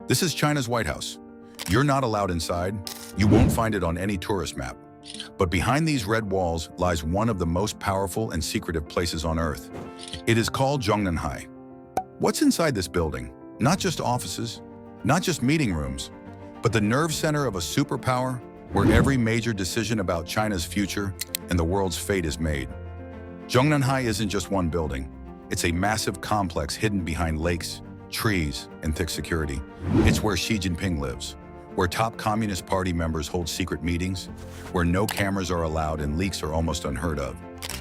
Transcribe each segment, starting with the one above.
This is China's White House. You're not allowed inside. You won't find it on any tourist map. But behind these red walls lies one of the most powerful and secretive places on Earth. It is called Zhongnanhai. What's inside this building? Not just offices, not just meeting rooms, but the nerve center of a superpower where every major decision about China's future and the world's fate is made. Zhongnanhai isn't just one building. It's a massive complex hidden behind lakes, trees, and thick security. It's where Xi Jinping lives, where top Communist Party members hold secret meetings, where no cameras are allowed and leaks are almost unheard of.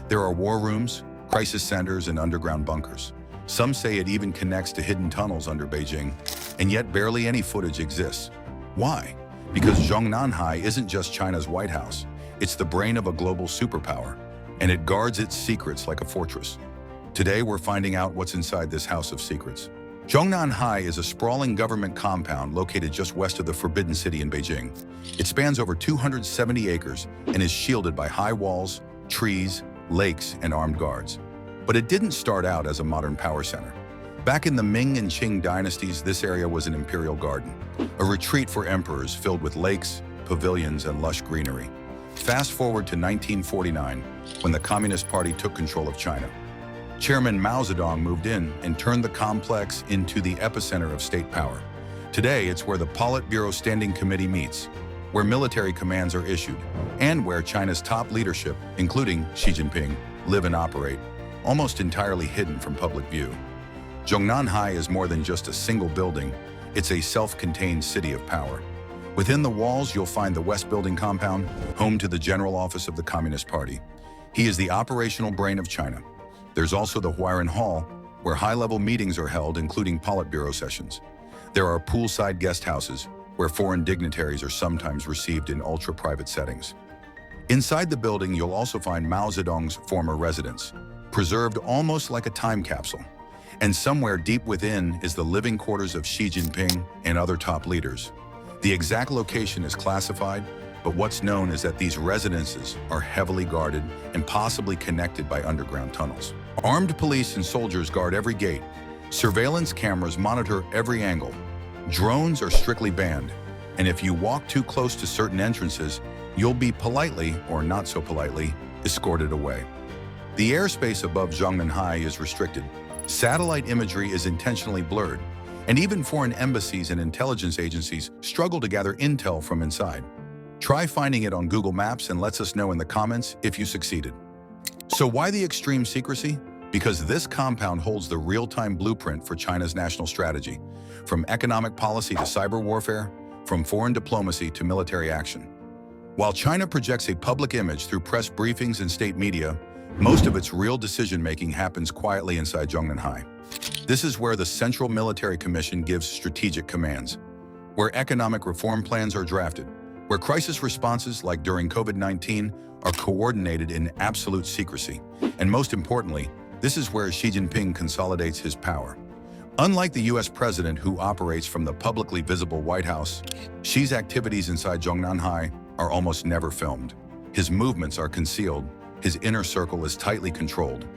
There are war rooms, crisis centers, and underground bunkers. Some say it even connects to hidden tunnels under Beijing, and yet barely any footage exists. Why? Because Zhongnanhai isn't just China's White House. It's the brain of a global superpower, and it guards its secrets like a fortress. Today, we're finding out what's inside this house of secrets. Zhongnanhai is a sprawling government compound located just west of the Forbidden City in Beijing. It spans over 270 acres and is shielded by high walls, trees, lakes, and armed guards. But it didn't start out as a modern power center. Back in the Ming and Qing dynasties, this area was an imperial garden, a retreat for emperors filled with lakes, pavilions, and lush greenery. Fast forward to 1949, when the Communist Party took control of China. Chairman Mao Zedong moved in and turned the complex into the epicenter of state power. Today, it's where the Politburo Standing Committee meets, where military commands are issued, and where China's top leadership, including Xi Jinping, live and operate, almost entirely hidden from public view. Zhongnanhai is more than just a single building. It's a self-contained city of power. Within the walls, you'll find the West Building compound, home to the General Office of the Communist Party. He is the operational brain of China. There's also the Huairan Hall, where high-level meetings are held, including Politburo sessions. There are poolside guest houses, where foreign dignitaries are sometimes received in ultra-private settings. Inside the building, you'll also find Mao Zedong's former residence, preserved almost like a time capsule. And somewhere deep within is the living quarters of Xi Jinping and other top leaders. The exact location is classified, but what's known is that these residences are heavily guarded and possibly connected by underground tunnels. Armed police and soldiers guard every gate. Surveillance cameras monitor every angle. Drones are strictly banned, and if you walk too close to certain entrances, you'll be politely, or not so politely, escorted away. The airspace above Zhongnanhai is restricted. Satellite imagery is intentionally blurred, and even foreign embassies and intelligence agencies struggle to gather intel from inside. Try finding it on Google Maps and let us know in the comments if you succeeded. So why the extreme secrecy? Because this compound holds the real-time blueprint for China's national strategy, from economic policy to cyber warfare, from foreign diplomacy to military action. While China projects a public image through press briefings and state media, most of its real decision-making happens quietly inside Zhongnanhai. This is where the Central Military Commission gives strategic commands, where economic reform plans are drafted, where crisis responses, like during COVID-19, are coordinated in absolute secrecy. And most importantly, this is where Xi Jinping consolidates his power. Unlike the US president, who operates from the publicly visible White House, Xi's activities inside Zhongnanhai are almost never filmed. His movements are concealed. His inner circle is tightly controlled.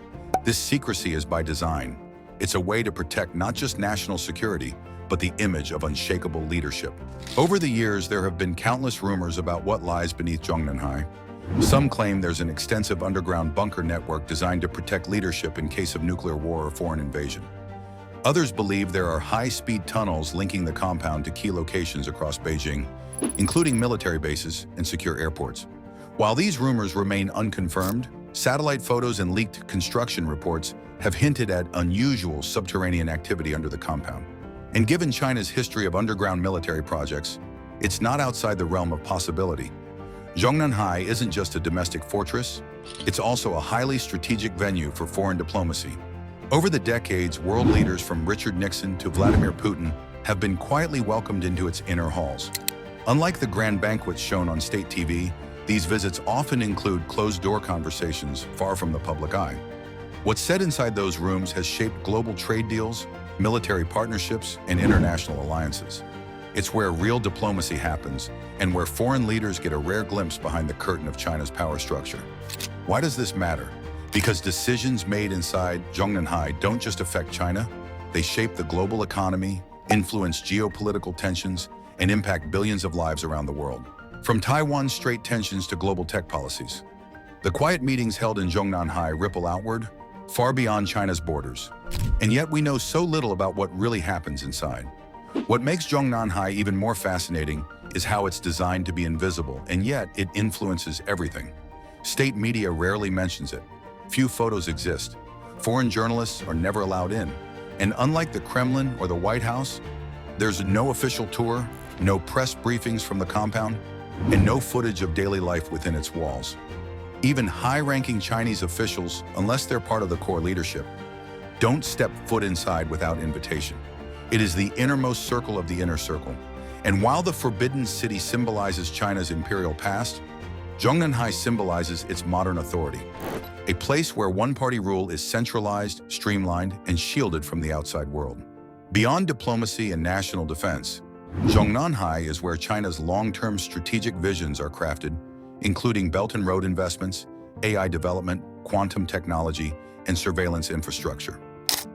This secrecy is by design. It's a way to protect not just national security, but the image of unshakable leadership. Over the years, there have been countless rumors about what lies beneath Zhongnanhai. Some claim there's an extensive underground bunker network designed to protect leadership in case of nuclear war or foreign invasion. Others believe there are high-speed tunnels linking the compound to key locations across Beijing, including military bases and secure airports. While these rumors remain unconfirmed, satellite photos and leaked construction reports have hinted at unusual subterranean activity under the compound. And given China's history of underground military projects, it's not outside the realm of possibility. Zhongnanhai isn't just a domestic fortress, it's also a highly strategic venue for foreign diplomacy. Over the decades, world leaders from Richard Nixon to Vladimir Putin have been quietly welcomed into its inner halls. Unlike the grand banquets shown on state TV, these visits often include closed-door conversations far from the public eye. What's said inside those rooms has shaped global trade deals, military partnerships, and international alliances. It's where real diplomacy happens, and where foreign leaders get a rare glimpse behind the curtain of China's power structure. Why does this matter? Because decisions made inside Zhongnanhai don't just affect China, they shape the global economy, influence geopolitical tensions, and impact billions of lives around the world. From Taiwan's strait tensions to global tech policies, the quiet meetings held in Zhongnanhai ripple outward, far beyond China's borders. And yet we know so little about what really happens inside. What makes Zhongnanhai even more fascinating is how it's designed to be invisible, and yet it influences everything. State media rarely mentions it. Few photos exist. Foreign journalists are never allowed in. And unlike the Kremlin or the White House, there's no official tour, no press briefings from the compound, and no footage of daily life within its walls. Even high-ranking Chinese officials, unless they're part of the core leadership, don't step foot inside without invitation. It is the innermost circle of the inner circle. And while the Forbidden City symbolizes China's imperial past, Zhongnanhai symbolizes its modern authority, a place where one-party rule is centralized, streamlined, and shielded from the outside world. Beyond diplomacy and national defense, Zhongnanhai is where China's long-term strategic visions are crafted, including Belt and Road investments, AI development, quantum technology, and surveillance infrastructure.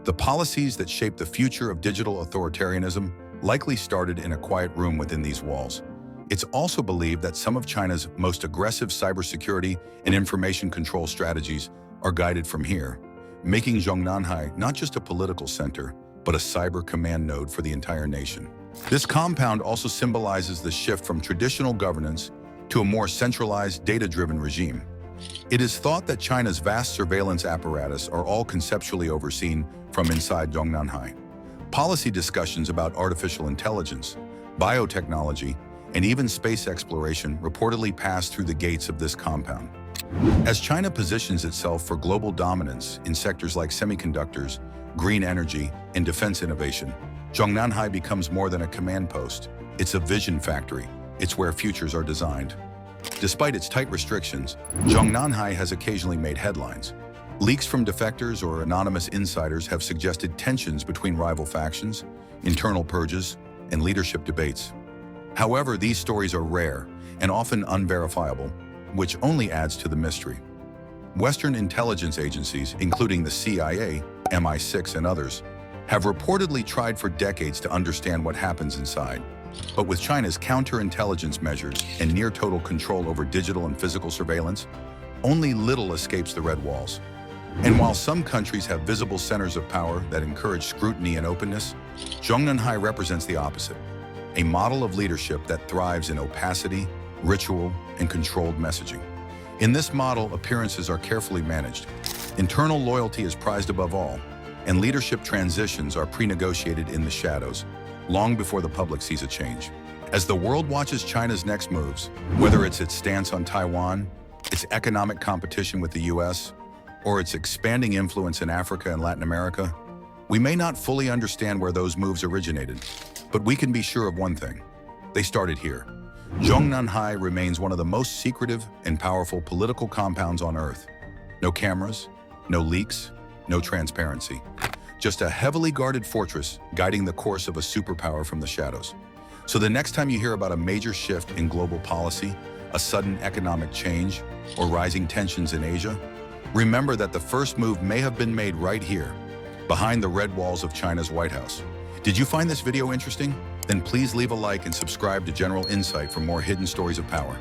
The policies that shape the future of digital authoritarianism likely started in a quiet room within these walls. It's also believed that some of China's most aggressive cybersecurity and information control strategies are guided from here, making Zhongnanhai not just a political center, but a cyber command node for the entire nation. This compound also symbolizes the shift from traditional governance to a more centralized, data-driven regime. It is thought that China's vast surveillance apparatus are all conceptually overseen from inside Zhongnanhai. Policy discussions about artificial intelligence, biotechnology, and even space exploration reportedly pass through the gates of this compound. As China positions itself for global dominance in sectors like semiconductors, green energy, and defense innovation, Zhongnanhai becomes more than a command post. It's a vision factory. It's where futures are designed. Despite its tight restrictions, Zhongnanhai has occasionally made headlines. Leaks from defectors or anonymous insiders have suggested tensions between rival factions, internal purges, and leadership debates. However, these stories are rare and often unverifiable, which only adds to the mystery. Western intelligence agencies, including the CIA, MI6, and others, have reportedly tried for decades to understand what happens inside. But with China's counterintelligence measures and near-total control over digital and physical surveillance, only little escapes the red walls. And while some countries have visible centers of power that encourage scrutiny and openness, Zhongnanhai represents the opposite, a model of leadership that thrives in opacity, ritual, and controlled messaging. In this model, appearances are carefully managed. Internal loyalty is prized above all, and leadership transitions are pre-negotiated in the shadows, long before the public sees a change. As the world watches China's next moves, whether it's its stance on Taiwan, its economic competition with the US, or its expanding influence in Africa and Latin America, we may not fully understand where those moves originated, but we can be sure of one thing: they started here. Zhongnanhai remains one of the most secretive and powerful political compounds on Earth. No cameras, no leaks, no transparency. Just a heavily guarded fortress guiding the course of a superpower from the shadows. So the next time you hear about a major shift in global policy, a sudden economic change, or rising tensions in Asia, remember that the first move may have been made right here, behind the red walls of China's White House. Did you find this video interesting? Then please leave a like and subscribe to General Insight for more hidden stories of power.